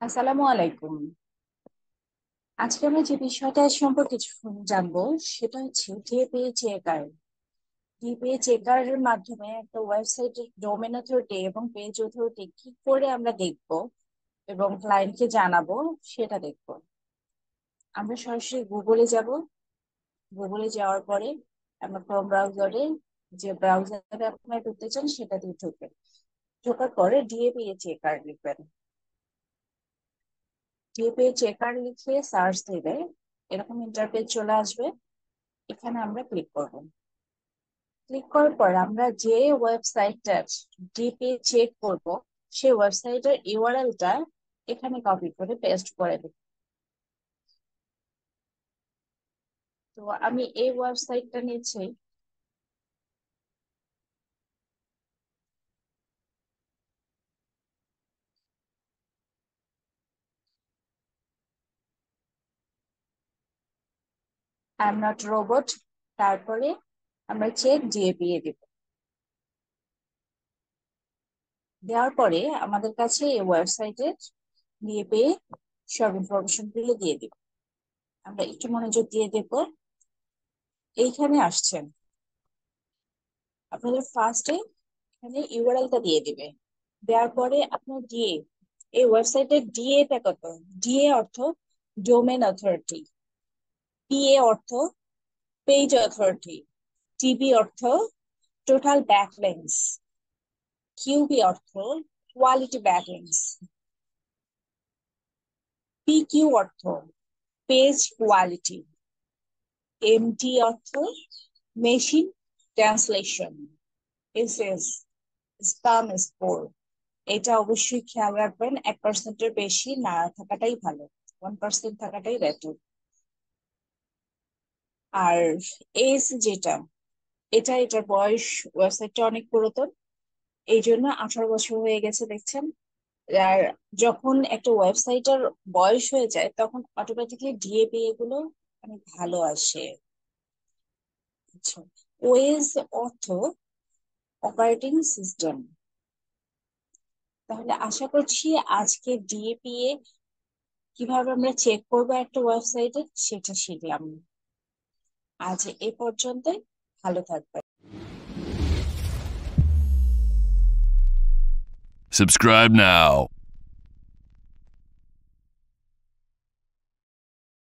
আসসালামু আলাইকুম। আজকে আমরা যে বিষয়টা সম্পর্কে জানবো সেটা হচ্ছে ডিএপি চেকার। ডিএপি চেকারের মাধ্যমে একটা ওয়েবসাইটের ডোমেন অথরিটি এবং পেজ অথরিটি কি করে আমরা দেখবো এবং ক্লায়েন্টকে জানাবো সেটা দেখবো। আমরা সরাসরি গুগলে যাব। গুগলে যাওয়ার পরে আমরা ক্রোম ব্রাউজারে যে ব্রাউজারে আপনারা ঢুকতে চান সেটা দিয়ে ঢুকবেন। ঢোকার পরে ডিএপি চেকার লিখবেন। ডিএপি চেকার লিখে সার্চ দিলে এরকম ইন্টারপেজ চলে আসবে। এখানে আমরা ক্লিক করব। ক্লিক করার পর আমরা যে ওয়েবসাইটটা ডিপি চেক করব সেই ওয়েবসাইটের ইউআরএলটা এখানে কপি করে পেস্ট করে দেব। তো আমি এই ওয়েবসাইটটা নিচ্ছি। I am not robot. তারপরে আমরা চেক ডিএপি দেব। দেওয়ার পরে আমাদের কাছে এই ওয়েবসাইটের ডিএপি সব ইনফরমেশন গুলো দিয়ে দিব। আমরা একটু মনোযোগ দিয়ে দেখব। এইখানে আসছেন, আপনাদের ফার্স্টে এখানে ইউআরএলটা দিয়ে দিবে। দেওয়ার পরে আপনার ডিএ, এই ওয়েবসাইটের ডিএ টা কত? ডিএ অর্থ ডোমেন অথরিটি, পিএ অর্থ পেজ অথরিটি, টিবি অর্থ টোটাল ব্যাকলিংস, কিউবি অর্থ কোয়ালিটি ব্যাকলিংস, পিকিউ অর্থ পেজ কোয়ালিটি, এমটি অর্থ machine translation, SS spam score. এটা অবশ্যই খেয়াল রাখবেন, 1%-এর বেশি না থাকাটাই ভালো, 1% থাকাটাই বেটার। আর এজ যেটা, এটার বয়স, ওয়েবসাইটটা অনেক পুরাতন, এই জন্য 18 বছর হয়ে গেছে দেখছেন। আর যখন একটা ওয়েবসাইটের বয়স হয়ে যায় তখন অটোমেটিকলি ডিএপি এগুলো অনেক ভালো আসে। আচ্ছা, ওএস অর্থ অপারেটিং সিস্টেম। তাহলে আশা করছি আজকে ডিএপিএ কিভাবে আমরা চেক করবো একটা ওয়েবসাইটে সেটা শিখলাম। আজ এ পর্যন্তই। ভালো থাকবেন। Subscribe now.